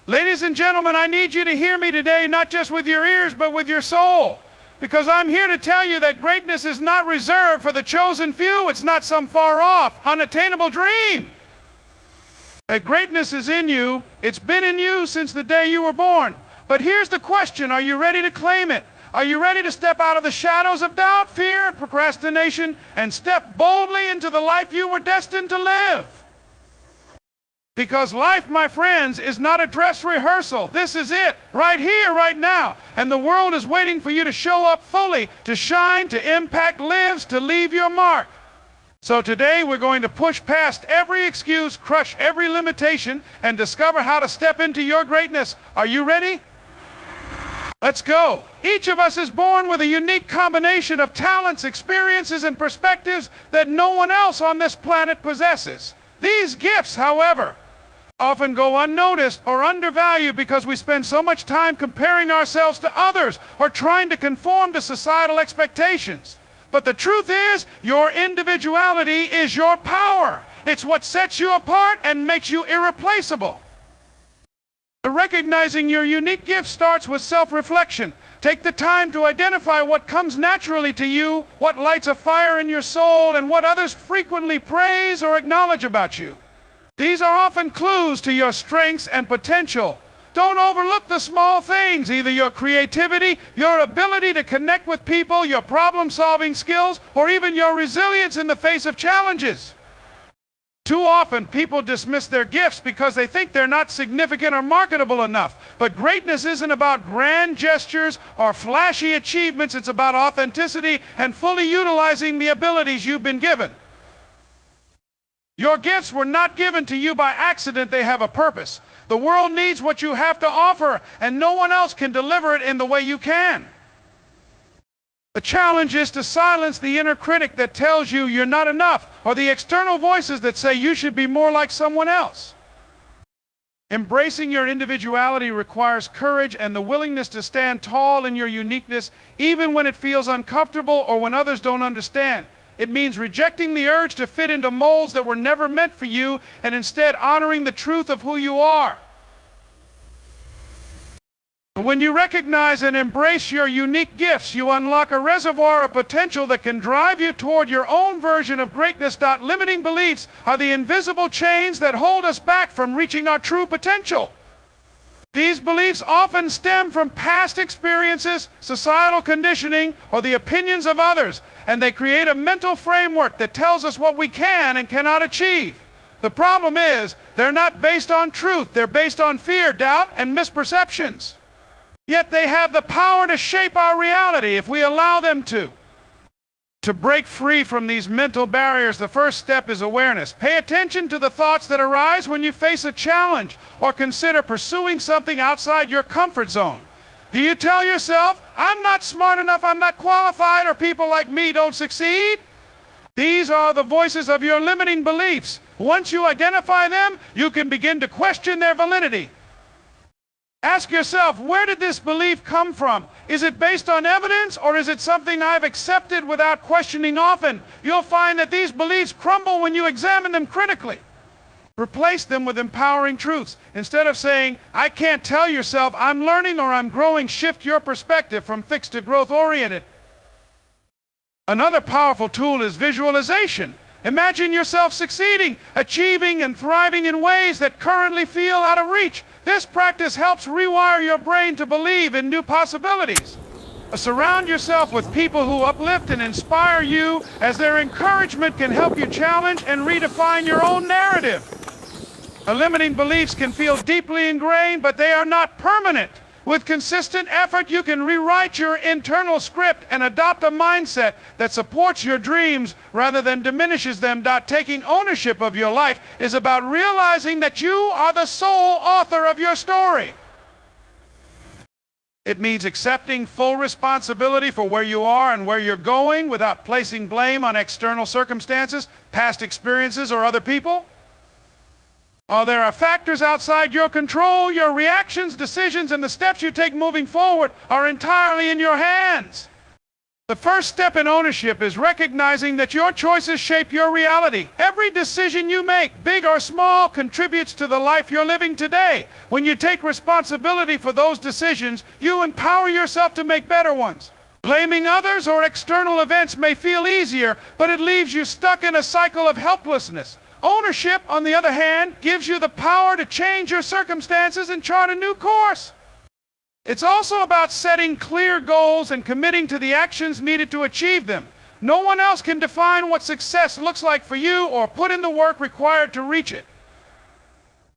Ladies and gentlemen, I need you to hear me today, not just with your ears, but with your soul. Because I'm here to tell you that greatness is not reserved for the chosen few. It's not some far-off, unattainable dream. That greatness is in you. It's been in you since the day you were born. But here's the question. Are you ready to claim it? Are you ready to step out of the shadows of doubt, fear, and procrastination and step boldly into the life you were destined to live? Because life, my friends, is not a dress rehearsal. This is it, right here, right now. And the world is waiting for you to show up fully, to shine, to impact lives, to leave your mark. So today we're going to push past every excuse, crush every limitation, and discover how to step into your greatness. Are you ready? Let's go. Each of us is born with a unique combination of talents, experiences, and perspectives that no one else on this planet possesses. These gifts, however, often go unnoticed or undervalued because we spend so much time comparing ourselves to others or trying to conform to societal expectations. But the truth is, your individuality is your power. It's what sets you apart and makes you irreplaceable. Recognizing your unique gift starts with self-reflection. Take the time to identify what comes naturally to you, what lights a fire in your soul, and what others frequently praise or acknowledge about you. These are often clues to your strengths and potential. Don't overlook the small things, either your creativity, your ability to connect with people, your problem-solving skills, or even your resilience in the face of challenges. Too often, people dismiss their gifts because they think they're not significant or marketable enough. But greatness isn't about grand gestures or flashy achievements. It's about authenticity and fully utilizing the abilities you've been given. Your gifts were not given to you by accident. They have a purpose. The world needs what you have to offer, and no one else can deliver it in the way you can. The challenge is to silence the inner critic that tells you you're not enough, or the external voices that say you should be more like someone else. Embracing your individuality requires courage and the willingness to stand tall in your uniqueness, even when it feels uncomfortable or when others don't understand. It means rejecting the urge to fit into molds that were never meant for you and instead honoring the truth of who you are. When you recognize and embrace your unique gifts, you unlock a reservoir of potential that can drive you toward your own version of greatness. Limiting beliefs are the invisible chains that hold us back from reaching our true potential. These beliefs often stem from past experiences, societal conditioning, or the opinions of others, and they create a mental framework that tells us what we can and cannot achieve. The problem is, they're not based on truth. They're based on fear, doubt, and misperceptions. Yet they have the power to shape our reality if we allow them to. To break free from these mental barriers, the first step is awareness. Pay attention to the thoughts that arise when you face a challenge or consider pursuing something outside your comfort zone. Do you tell yourself, I'm not smart enough, I'm not qualified, or people like me don't succeed? These are the voices of your limiting beliefs. Once you identify them, you can begin to question their validity. Ask yourself, where did this belief come from? Is it based on evidence, or is it something I've accepted without questioning often? You'll find that these beliefs crumble when you examine them critically. Replace them with empowering truths. Instead of saying, I can't, tell yourself, I'm learning or I'm growing. Shift your perspective from fixed to growth-oriented. Another powerful tool is visualization. Imagine yourself succeeding, achieving, and thriving in ways that currently feel out of reach. This practice helps rewire your brain to believe in new possibilities. Surround yourself with people who uplift and inspire you, as their encouragement can help you challenge and redefine your own narrative. Limiting beliefs can feel deeply ingrained, but they are not permanent. With consistent effort, you can rewrite your internal script and adopt a mindset that supports your dreams rather than diminishes them. Taking ownership of your life is about realizing that you are the sole author of your story. It means accepting full responsibility for where you are and where you're going without placing blame on external circumstances, past experiences, or other people. There are factors outside your control. Your reactions, decisions, and the steps you take moving forward are entirely in your hands. The first step in ownership is recognizing that your choices shape your reality. Every decision you make, big or small, contributes to the life you're living today. When you take responsibility for those decisions, you empower yourself to make better ones. Blaming others or external events may feel easier, but it leaves you stuck in a cycle of helplessness. Ownership, on the other hand, gives you the power to change your circumstances and chart a new course. It's also about setting clear goals and committing to the actions needed to achieve them. No one else can define what success looks like for you or put in the work required to reach it.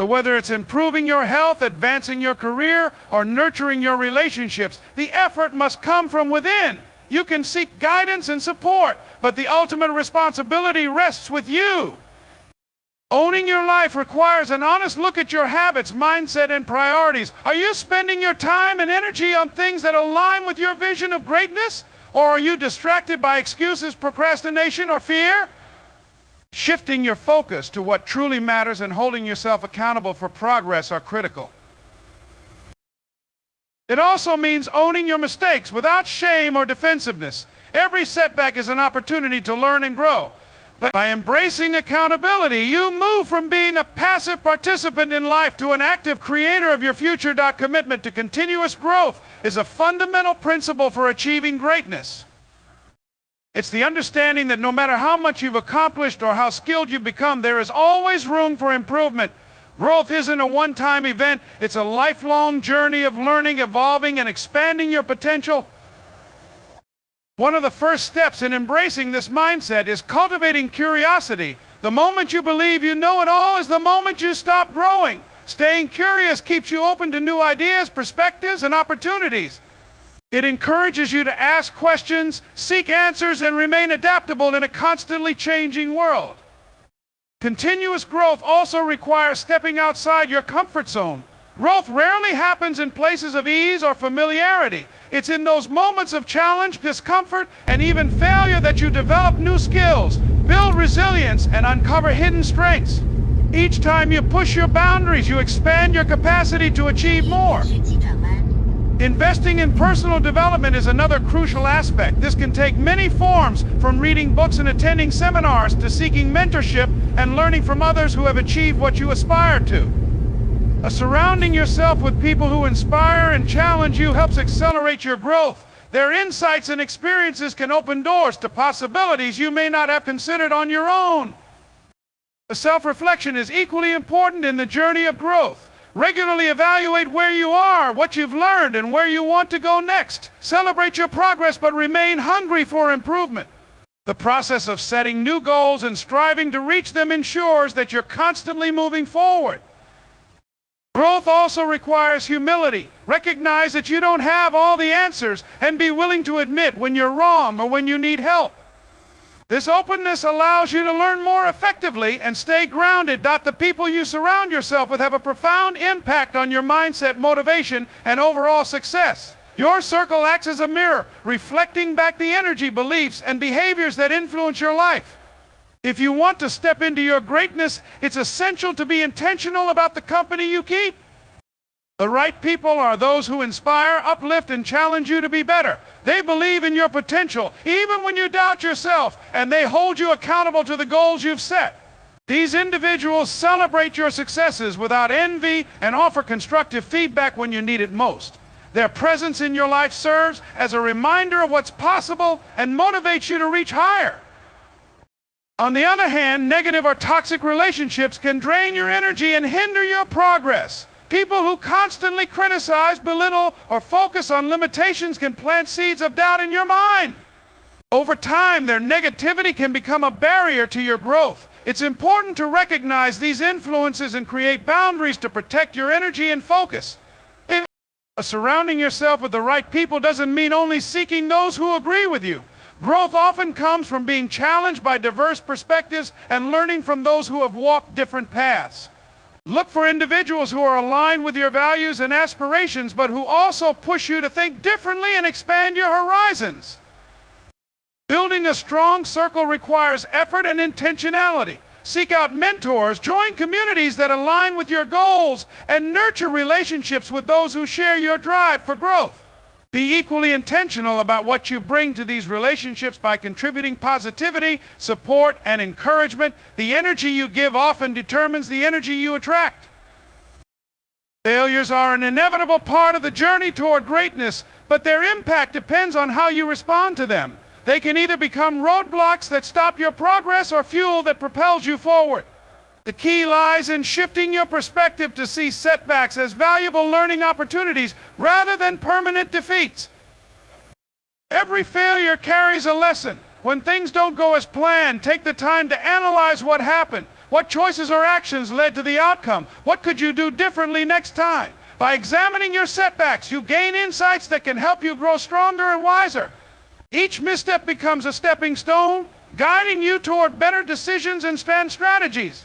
So whether it's improving your health, advancing your career, or nurturing your relationships, the effort must come from within. You can seek guidance and support, but the ultimate responsibility rests with you. Owning your life requires an honest look at your habits, mindset, and priorities. Are you spending your time and energy on things that align with your vision of greatness? Or are you distracted by excuses, procrastination, or fear? Shifting your focus to what truly matters and holding yourself accountable for progress are critical. It also means owning your mistakes without shame or defensiveness. Every setback is an opportunity to learn and grow. By embracing accountability, you move from being a passive participant in life to an active creator of your future. Commitment to continuous growth is a fundamental principle for achieving greatness. It's the understanding that no matter how much you've accomplished or how skilled you've become, there is always room for improvement. Growth isn't a one-time event. It's a lifelong journey of learning, evolving, and expanding your potential. One of the first steps in embracing this mindset is cultivating curiosity. The moment you believe you know it all is the moment you stop growing. Staying curious keeps you open to new ideas, perspectives, and opportunities. It encourages you to ask questions, seek answers, and remain adaptable in a constantly changing world. Continuous growth also requires stepping outside your comfort zone. Growth rarely happens in places of ease or familiarity. It's in those moments of challenge, discomfort, and even failure that you develop new skills, build resilience, and uncover hidden strengths. Each time you push your boundaries, you expand your capacity to achieve more. Investing in personal development is another crucial aspect. This can take many forms, from reading books and attending seminars to seeking mentorship and learning from others who have achieved what you aspire to. Surrounding yourself with people who inspire and challenge you helps accelerate your growth. Their insights and experiences can open doors to possibilities you may not have considered on your own. Self-reflection is equally important in the journey of growth. Regularly evaluate where you are, what you've learned, and where you want to go next. Celebrate your progress, but remain hungry for improvement. The process of setting new goals and striving to reach them ensures that you're constantly moving forward. Growth also requires humility. Recognize that you don't have all the answers and be willing to admit when you're wrong or when you need help. This openness allows you to learn more effectively and stay grounded. The people you surround yourself with have a profound impact on your mindset, motivation, and overall success. Your circle acts as a mirror, reflecting back the energy, beliefs, and behaviors that influence your life. If you want to step into your greatness, it's essential to be intentional about the company you keep. The right people are those who inspire, uplift, and challenge you to be better. They believe in your potential, even when you doubt yourself, and they hold you accountable to the goals you've set. These individuals celebrate your successes without envy and offer constructive feedback when you need it most. Their presence in your life serves as a reminder of what's possible and motivates you to reach higher. On the other hand, negative or toxic relationships can drain your energy and hinder your progress. People who constantly criticize, belittle, or focus on limitations can plant seeds of doubt in your mind. Over time, their negativity can become a barrier to your growth. It's important to recognize these influences and create boundaries to protect your energy and focus. Surrounding yourself with the right people doesn't mean only seeking those who agree with you. Growth often comes from being challenged by diverse perspectives and learning from those who have walked different paths. Look for individuals who are aligned with your values and aspirations, but who also push you to think differently and expand your horizons. Building a strong circle requires effort and intentionality. Seek out mentors, join communities that align with your goals, and nurture relationships with those who share your drive for growth. Be equally intentional about what you bring to these relationships by contributing positivity, support, and encouragement. The energy you give often determines the energy you attract. Failures are an inevitable part of the journey toward greatness, but their impact depends on how you respond to them. They can either become roadblocks that stop your progress or fuel that propels you forward. The key lies in shifting your perspective to see setbacks as valuable learning opportunities rather than permanent defeats. Every failure carries a lesson. When things don't go as planned, take the time to analyze what happened. What choices or actions led to the outcome? What could you do differently next time? By examining your setbacks, you gain insights that can help you grow stronger and wiser. Each misstep becomes a stepping stone, guiding you toward better decisions and strategies.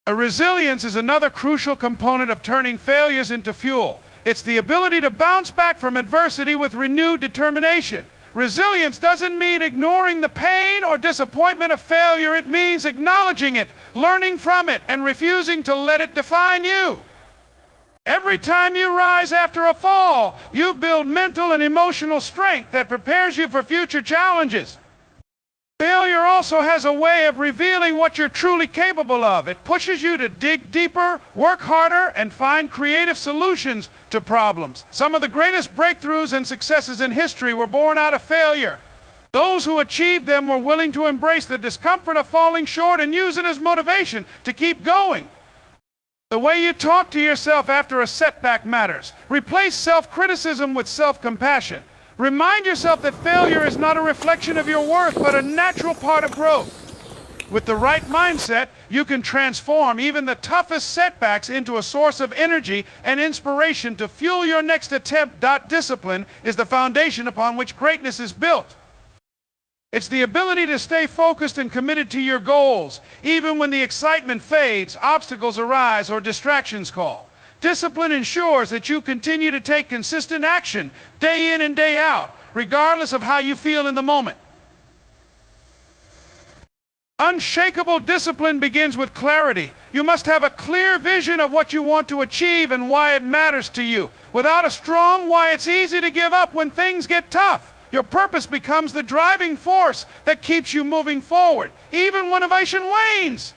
Resilience is another crucial component of turning failures into fuel. It's the ability to bounce back from adversity with renewed determination. Resilience doesn't mean ignoring the pain or disappointment of failure. It means acknowledging it, learning from it, and refusing to let it define you. Every time you rise after a fall, you build mental and emotional strength that prepares you for future challenges. Failure also has a way of revealing what you're truly capable of. It pushes you to dig deeper, work harder, and find creative solutions to problems. Some of the greatest breakthroughs and successes in history were born out of failure. Those who achieved them were willing to embrace the discomfort of falling short and use it as motivation to keep going. The way you talk to yourself after a setback matters. Replace self-criticism with self-compassion. Remind yourself that failure is not a reflection of your worth, but a natural part of growth. With the right mindset, you can transform even the toughest setbacks into a source of energy and inspiration to fuel your next attempt. Discipline is the foundation upon which greatness is built. It's the ability to stay focused and committed to your goals, even when the excitement fades, obstacles arise, or distractions call. Discipline ensures that you continue to take consistent action day in and day out, regardless of how you feel in the moment. Unshakable discipline begins with clarity. You must have a clear vision of what you want to achieve and why it matters to you. Without a strong why, it's easy to give up when things get tough. Your purpose becomes the driving force that keeps you moving forward, even when motivation wanes.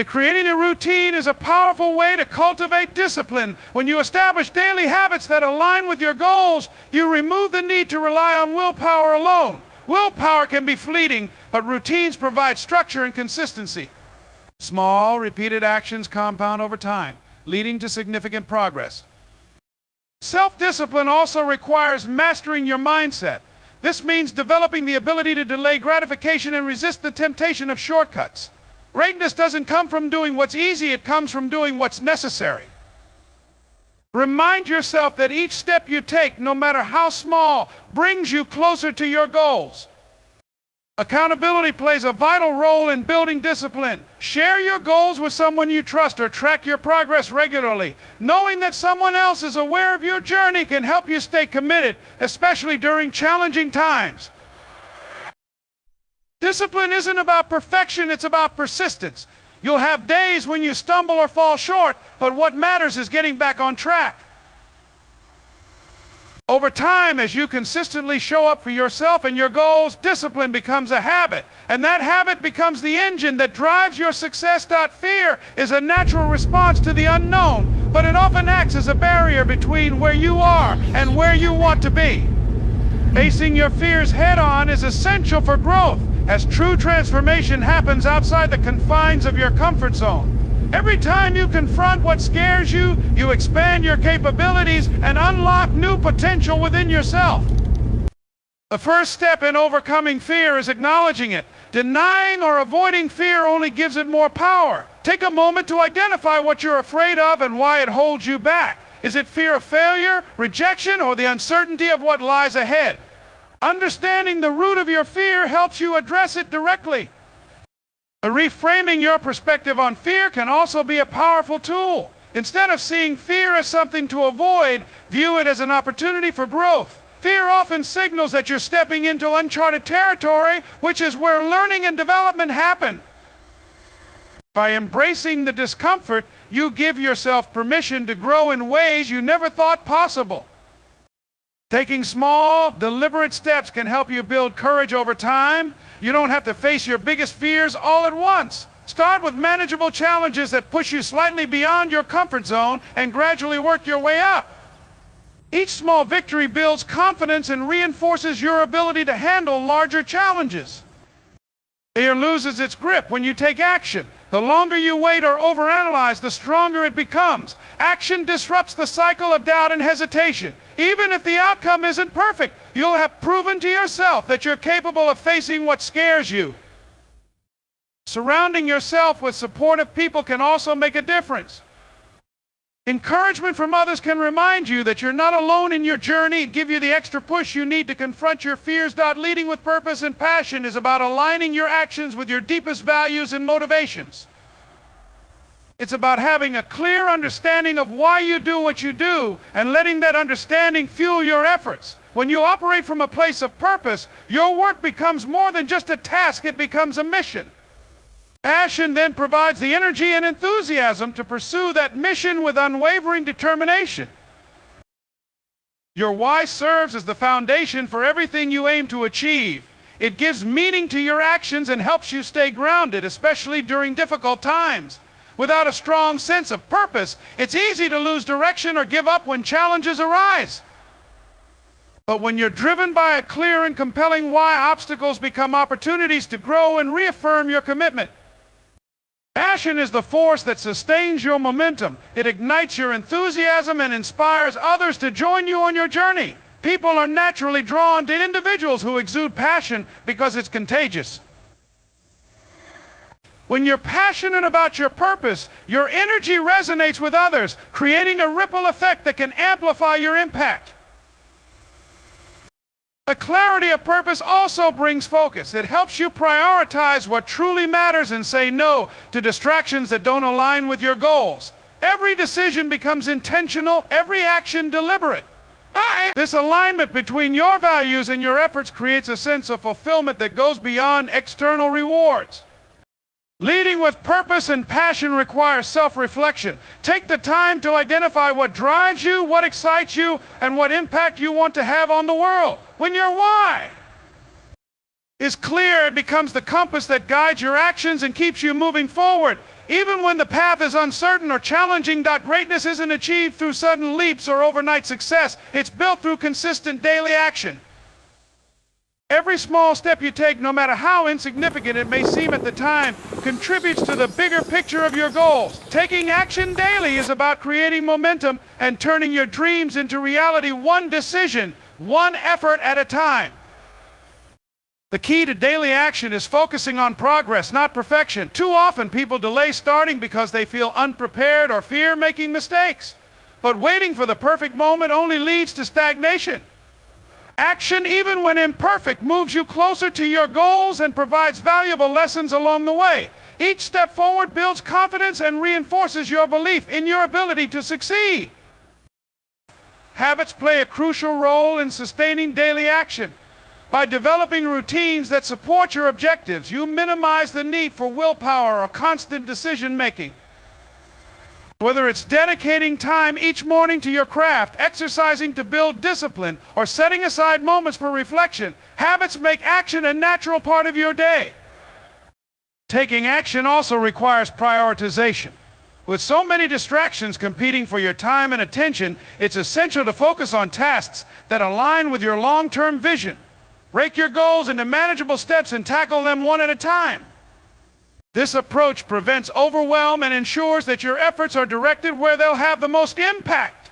Creating a routine is a powerful way to cultivate discipline. When you establish daily habits that align with your goals, you remove the need to rely on willpower alone. Willpower can be fleeting, but routines provide structure and consistency. Small, repeated actions compound over time, leading to significant progress. Self-discipline also requires mastering your mindset. This means developing the ability to delay gratification and resist the temptation of shortcuts. Greatness doesn't come from doing what's easy, it comes from doing what's necessary. Remind yourself that each step you take, no matter how small, brings you closer to your goals. Accountability plays a vital role in building discipline. Share your goals with someone you trust or track your progress regularly. Knowing that someone else is aware of your journey can help you stay committed, especially during challenging times. Discipline isn't about perfection, it's about persistence. You'll have days when you stumble or fall short, but what matters is getting back on track. Over time, as you consistently show up for yourself and your goals, discipline becomes a habit, and that habit becomes the engine that drives your success. Fear is a natural response to the unknown, but it often acts as a barrier between where you are and where you want to be. Facing your fears head-on is essential for growth, as true transformation happens outside the confines of your comfort zone. Every time you confront what scares you, you expand your capabilities and unlock new potential within yourself. The first step in overcoming fear is acknowledging it. Denying or avoiding fear only gives it more power. Take a moment to identify what you're afraid of and why it holds you back. Is it fear of failure, rejection, or the uncertainty of what lies ahead? Understanding the root of your fear helps you address it directly. Reframing your perspective on fear can also be a powerful tool. Instead of seeing fear as something to avoid, view it as an opportunity for growth. Fear often signals that you're stepping into uncharted territory, which is where learning and development happen. By embracing the discomfort, you give yourself permission to grow in ways you never thought possible. Taking small, deliberate steps can help you build courage over time. You don't have to face your biggest fears all at once. Start with manageable challenges that push you slightly beyond your comfort zone and gradually work your way up. Each small victory builds confidence and reinforces your ability to handle larger challenges. Fear loses its grip when you take action. The longer you wait or overanalyze, the stronger it becomes. Action disrupts the cycle of doubt and hesitation. Even if the outcome isn't perfect, you'll have proven to yourself that you're capable of facing what scares you. Surrounding yourself with supportive people can also make a difference. Encouragement from others can remind you that you're not alone in your journey and give you the extra push you need to confront your fears. Leading with purpose and passion is about aligning your actions with your deepest values and motivations. It's about having a clear understanding of why you do what you do and letting that understanding fuel your efforts. When you operate from a place of purpose, your work becomes more than just a task, it becomes a mission. Passion then provides the energy and enthusiasm to pursue that mission with unwavering determination. Your why serves as the foundation for everything you aim to achieve. It gives meaning to your actions and helps you stay grounded, especially during difficult times. Without a strong sense of purpose, it's easy to lose direction or give up when challenges arise. But when you're driven by a clear and compelling why, obstacles become opportunities to grow and reaffirm your commitment. Passion is the force that sustains your momentum. It ignites your enthusiasm and inspires others to join you on your journey. People are naturally drawn to individuals who exude passion because it's contagious. When you're passionate about your purpose, your energy resonates with others, creating a ripple effect that can amplify your impact. The clarity of purpose also brings focus. It helps you prioritize what truly matters and say no to distractions that don't align with your goals. Every decision becomes intentional, every action deliberate. This alignment between your values and your efforts creates a sense of fulfillment that goes beyond external rewards. Leading with purpose and passion requires self-reflection. Take the time to identify what drives you, what excites you, and what impact you want to have on the world. When your why is clear, it becomes the compass that guides your actions and keeps you moving forward. Even when the path is uncertain or challenging, greatness isn't achieved through sudden leaps or overnight success. It's built through consistent daily action. Every small step you take, no matter how insignificant it may seem at the time, contributes to the bigger picture of your goals. Taking action daily is about creating momentum and turning your dreams into reality, one decision, one effort at a time. The key to daily action is focusing on progress, not perfection. Too often people delay starting because they feel unprepared or fear making mistakes. But waiting for the perfect moment only leads to stagnation. Action, even when imperfect, moves you closer to your goals and provides valuable lessons along the way. Each step forward builds confidence and reinforces your belief in your ability to succeed. Habits play a crucial role in sustaining daily action. By developing routines that support your objectives, you minimize the need for willpower or constant decision-making. Whether it's dedicating time each morning to your craft, exercising to build discipline, or setting aside moments for reflection, habits make action a natural part of your day. Taking action also requires prioritization. With so many distractions competing for your time and attention, it's essential to focus on tasks that align with your long-term vision. Break your goals into manageable steps and tackle them one at a time. This approach prevents overwhelm and ensures that your efforts are directed where they'll have the most impact.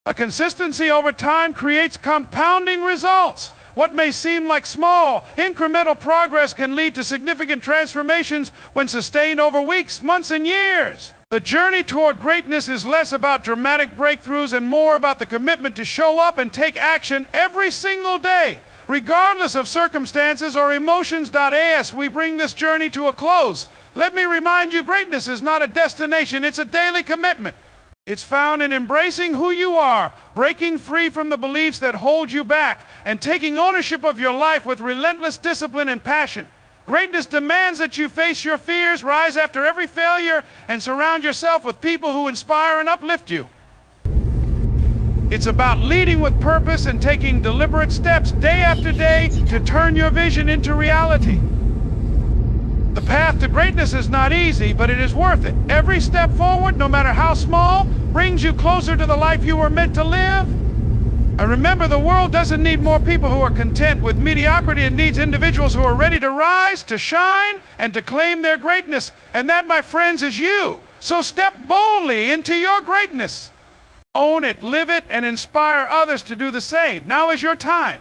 A consistency over time creates compounding results. What may seem like small, incremental progress can lead to significant transformations when sustained over weeks, months, and years. The journey toward greatness is less about dramatic breakthroughs and more about the commitment to show up and take action every single day, regardless of circumstances or emotions. As we bring this journey to a close, let me remind you, greatness is not a destination, it's a daily commitment. It's found in embracing who you are, breaking free from the beliefs that hold you back, and taking ownership of your life with relentless discipline and passion. Greatness demands that you face your fears, rise after every failure, and surround yourself with people who inspire and uplift you. It's about leading with purpose and taking deliberate steps day after day to turn your vision into reality. The path to greatness is not easy, but it is worth it. Every step forward, no matter how small, brings you closer to the life you were meant to live. And remember, the world doesn't need more people who are content with mediocrity. It needs individuals who are ready to rise, to shine, and to claim their greatness. And that, my friends, is you. So step boldly into your greatness. Own it, live it, and inspire others to do the same. Now is your time.